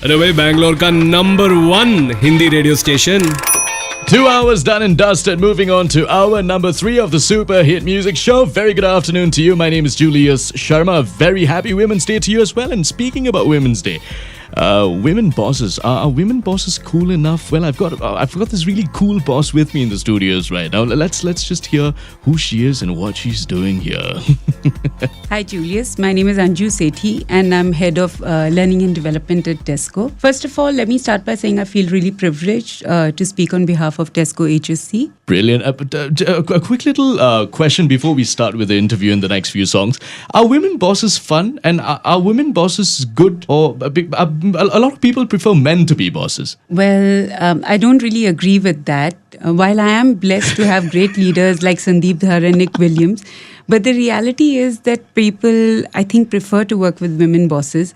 अरे भाई बैंगलोर का number 1 Hindi radio station 2 hours done and dusted. Moving on to hour number 3 of the Super Hit Music Show. Very good afternoon to you. My name is Julius Sharma. Very happy Women's Day to you as well. And speaking about Women's Day, women bosses, are women bosses cool enough? Well, I've got this really cool boss with me in the studios right now. Let's just hear who she is and what she's doing here. Hi Julius, my name is Anju Sethi and I'm head of learning and development at Tesco. First of all, let me start by saying I feel really privileged to speak on behalf of Tesco HSC. Brilliant. A quick little question before we start with the interview in the next few songs. Are women bosses fun? And are women bosses good? Or a lot of people prefer men to be bosses. Well, I don't really agree with that. While I am blessed to have great leaders like Sandeep Dhar and Nick Williams, but the reality is that people, I think, prefer to work with women bosses.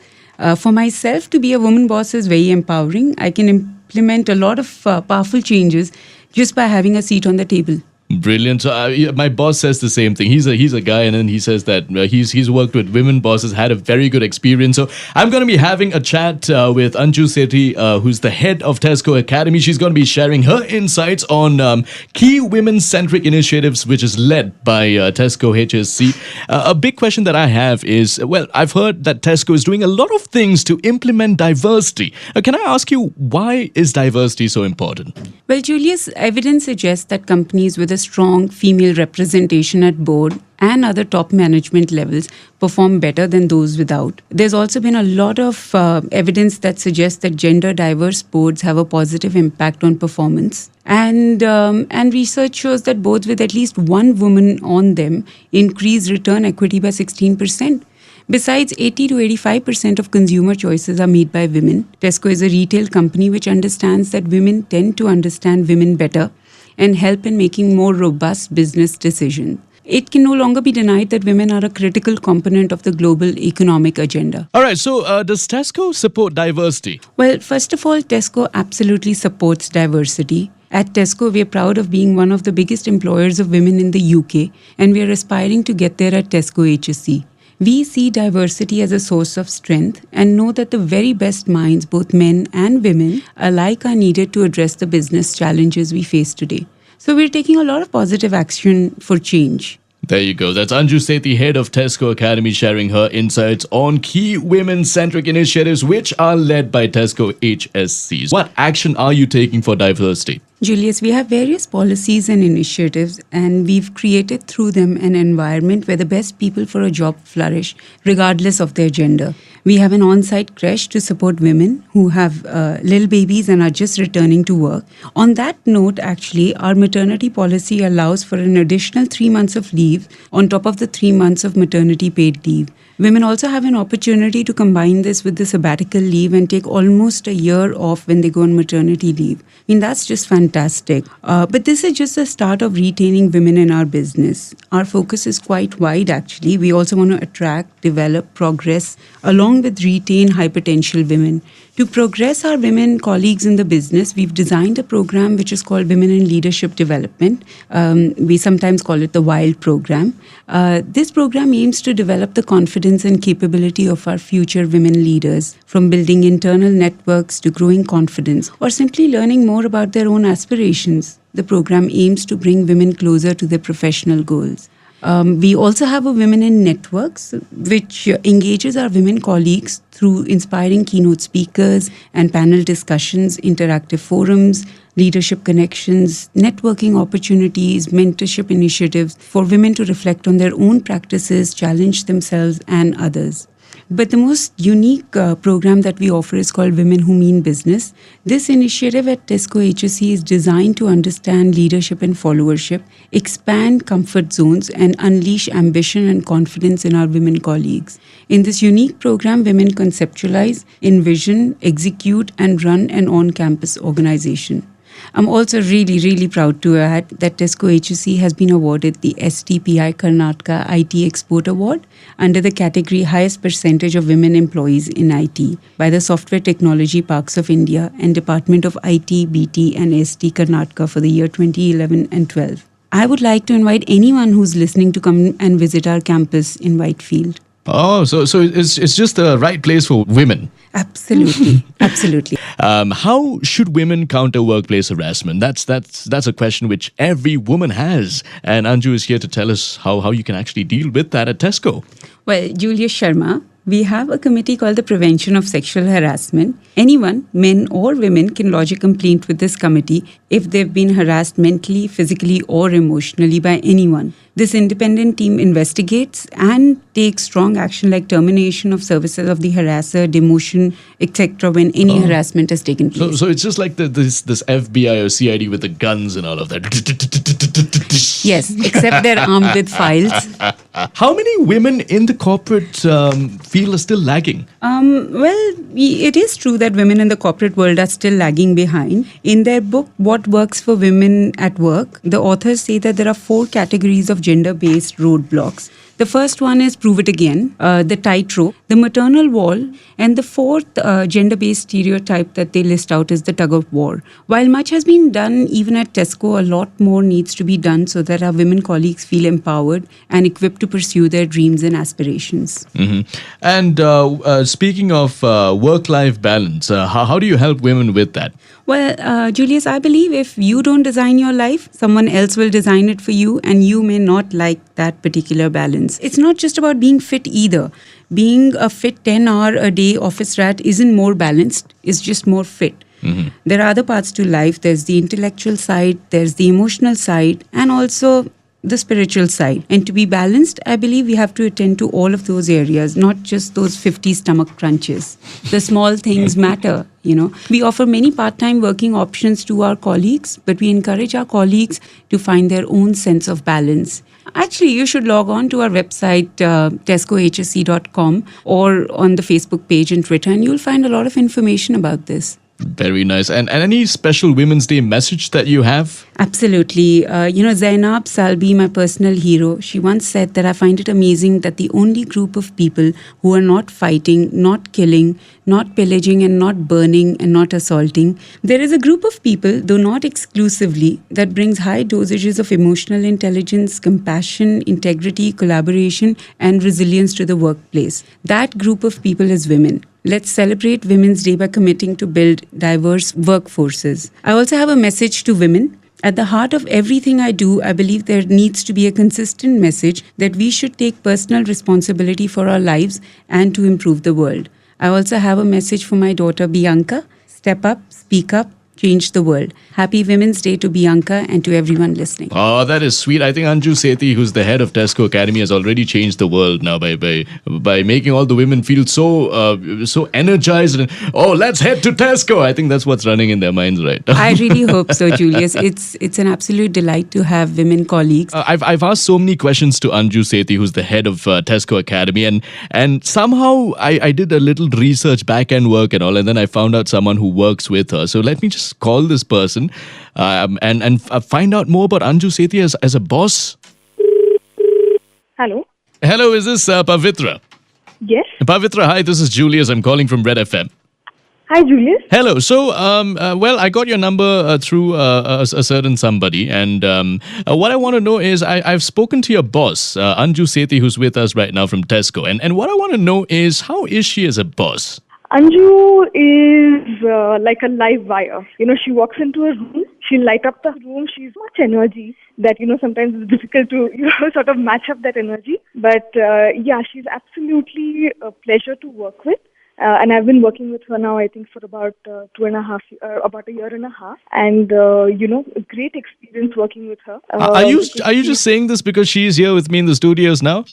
For myself, to be a woman boss is very empowering. I can implement a lot of powerful changes just by having a seat on the table. Brilliant. So my boss says the same thing. He's a guy, and then he says that he's worked with women bosses, had a very good experience. So I'm going to be having a chat with Anju Sethi, who's the head of Tesco Academy. She's going to be sharing her insights on key women-centric initiatives, which is led by Tesco HSC. A big question that I have is, well, I've heard that Tesco is doing a lot of things to implement diversity. Can I ask you, why is diversity so important? Well, Julius, evidence suggests that companies with a strong female representation at board and other top management levels perform better than those without. There's also been a lot of evidence that suggests that gender diverse boards have a positive impact on performance. And research shows that boards with at least one woman on them increase return equity by 16%. Besides, 80 to 85% of consumer choices are made by women. Tesco is a retail company which understands that women tend to understand women better and help in making more robust business decisions. It can no longer be denied that women are a critical component of the global economic agenda. All right, so does Tesco support diversity? Well, first of all, Tesco absolutely supports diversity. At Tesco, we are proud of being one of the biggest employers of women in the UK, and we are aspiring to get there at Tesco HSC. We see diversity as a source of strength and know that the very best minds, both men and women, alike are needed to address the business challenges we face today. So we're taking a lot of positive action for change. There you go. That's Anju Sethi, head of Tesco Academy, sharing her insights on key women-centric initiatives which are led by Tesco HSCs. What action are you taking for diversity? Julius, we have various policies and initiatives, and we've created through them an environment where the best people for a job flourish, regardless of their gender. We have an on-site creche to support women who have little babies and are just returning to work. On that note, actually, our maternity policy allows for an additional 3 months of leave on top of the 3 months of maternity paid leave. Women also have an opportunity to combine this with the sabbatical leave and take almost a year off when they go on maternity leave. I mean, that's just fantastic. But this is just the start of retaining women in our business. Our focus is quite wide, actually. We also want to attract, develop, progress, along with retain high potential women. To progress our women colleagues in the business, we've designed a program which is called Women in Leadership Development. We sometimes call it the WILD program. This program aims to develop the confidence and capability of our future women leaders, from building internal networks to growing confidence, or simply learning more about their own aspirations. The program aims to bring women closer to their professional goals. We also have a Women in Networks, which engages our women colleagues through inspiring keynote speakers and panel discussions, interactive forums, leadership connections, networking opportunities, mentorship initiatives for women to reflect on their own practices, challenge themselves and others. But the most unique program that we offer is called Women Who Mean Business. This initiative at Tesco HSC is designed to understand leadership and followership, expand comfort zones, and unleash ambition and confidence in our women colleagues. In this unique program, women conceptualize, envision, execute, and run an on-campus organization. I'm also really, really proud to add that Tesco HSC has been awarded the STPI Karnataka IT Export Award under the category Highest Percentage of Women Employees in IT by the Software Technology Parks of India and Department of IT, BT and ST Karnataka for the year 2011 and 12. I would like to invite anyone who's listening to come and visit our campus in Whitefield. Oh, so it's just the right place for women. Absolutely. Absolutely. How should women counter workplace harassment? That's a question which every woman has, and Anju is here to tell us how you can actually deal with that at Tesco. Well, Julius Sharma, we have a committee called the Prevention of Sexual Harassment. Anyone, men or women, can lodge a complaint with this committee if they've been harassed mentally, physically, or emotionally by anyone. This independent team investigates and takes strong action like termination of services of the harasser, demotion, etc. when any harassment has taken place. So it's just like this FBI or CID with the guns and all of that. Yes, except they're armed with files. How many women in the corporate field are still lagging? It is true that women in the corporate world are still lagging behind. In their book, What Works for Women at Work, the authors say that there are 4 categories of gender-based roadblocks. The first one is prove it again, the tightrope, the maternal wall, and the fourth gender-based stereotype that they list out is the tug of war. While much has been done, even at Tesco, a lot more needs to be done so that our women colleagues feel empowered and equipped to pursue their dreams and aspirations. Mm-hmm. And speaking of work-life balance, how do you help women with that? Well, Julius, I believe if you don't design your life, someone else will design it for you, and you may not like that particular balance. It's not just about being fit either. Being a fit 10-hour-a-day office rat isn't more balanced, it's just more fit. Mm-hmm. There are other parts to life. There's the intellectual side, there's the emotional side, and also the spiritual side. And to be balanced, I believe we have to attend to all of those areas, not just those 50 stomach crunches. The small things matter, We offer many part-time working options to our colleagues, but we encourage our colleagues to find their own sense of balance. Actually, you should log on to our website, tescohsc.com, or on the Facebook page and Twitter, and you'll find a lot of information about this. Very nice. And any special Women's Day message that you have? Absolutely. Zainab Salbi, my personal hero, she once said that I find it amazing that the only group of people who are not fighting, not killing, not pillaging and not burning and not assaulting, there is a group of people, though not exclusively, that brings high dosages of emotional intelligence, compassion, integrity, collaboration and resilience to the workplace. That group of people is women. Let's celebrate Women's Day by committing to build diverse workforces. I also have a message to women. At the heart of everything I do, I believe there needs to be a consistent message that we should take personal responsibility for our lives and to improve the world. I also have a message for my daughter Bianca. Step up, speak up, change the world. Happy Women's Day to Bianca and to everyone listening. Oh, that is sweet. I think Anju Sethi, who's the head of Tesco Academy, has already changed the world now by making all the women feel so energized and let's head to Tesco. I think that's what's running in their minds, right? I really hope so, Julius. It's an absolute delight to have women colleagues. I've asked so many questions to Anju Sethi, who's the head of Tesco Academy, and somehow I did a little research, back-end work and all, and then I found out someone who works with her. So let me just call this person and find out more about Anju Sethi as a boss. Hello. Hello, is this Pavitra? Yes. Pavitra, hi, this is Julius. I'm calling from Red FM. Hi, Julius. Hello. So, I got your number through a certain somebody, and what I want to know is I've spoken to your boss, Anju Sethi, who's with us right now from Tesco, and what I want to know is how is she as a boss? Anju is like a live wire. She walks into a room, she'll light up the room. She's so much energy that, sometimes it's difficult to, sort of match up that energy. But, she's absolutely a pleasure to work with. And I've been working with her now, I think, for about about a year and a half. And, a great experience working with her. Are you just saying this because she's here with me in the studios now?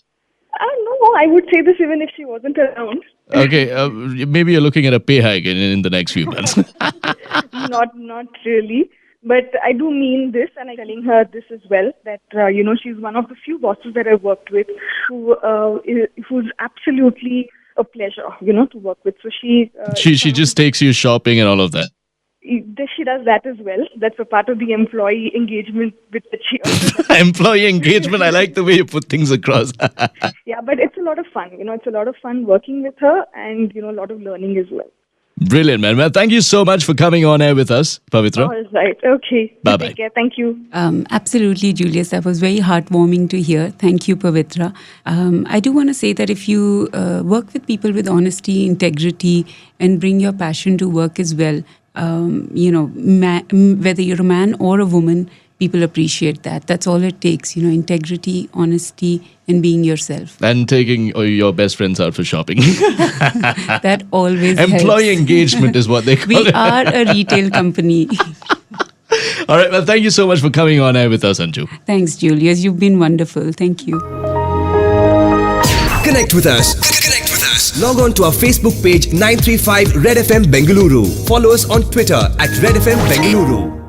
No, I would say this even if she wasn't around. Okay, maybe you're looking at a pay hike in the next few months. Not really. But I do mean this, and I'm telling her this as well, that, she's one of the few bosses that I've worked with who's absolutely a pleasure, to work with. So she just takes you shopping and all of that. She does that as well. That's a part of the employee engagement with which she also Employee engagement, I like the way you put things across. Yeah, but it's a lot of fun. It's a lot of fun working with her and, a lot of learning as well. Brilliant, man. Well, thank you so much for coming on air with us, Pavitra. All right. Okay. Bye-bye. Take care. Thank you. Absolutely, Julius. That was very heartwarming to hear. Thank you, Pavitra. I do want to say that if you work with people with honesty, integrity, and bring your passion to work as well, whether you're a man or a woman, people appreciate that. That's all it takes, integrity, honesty, and being yourself. And taking your best friends out for shopping. That always Employee helps. engagement is what they call We it. are a retail company. All right. Well, thank you so much for coming on air with us, Anju. Thanks, Julius. You've been wonderful. Thank you. Connect with us. Log on to our Facebook page 935 Red FM Bengaluru. Follow us on Twitter at Red FM Bengaluru.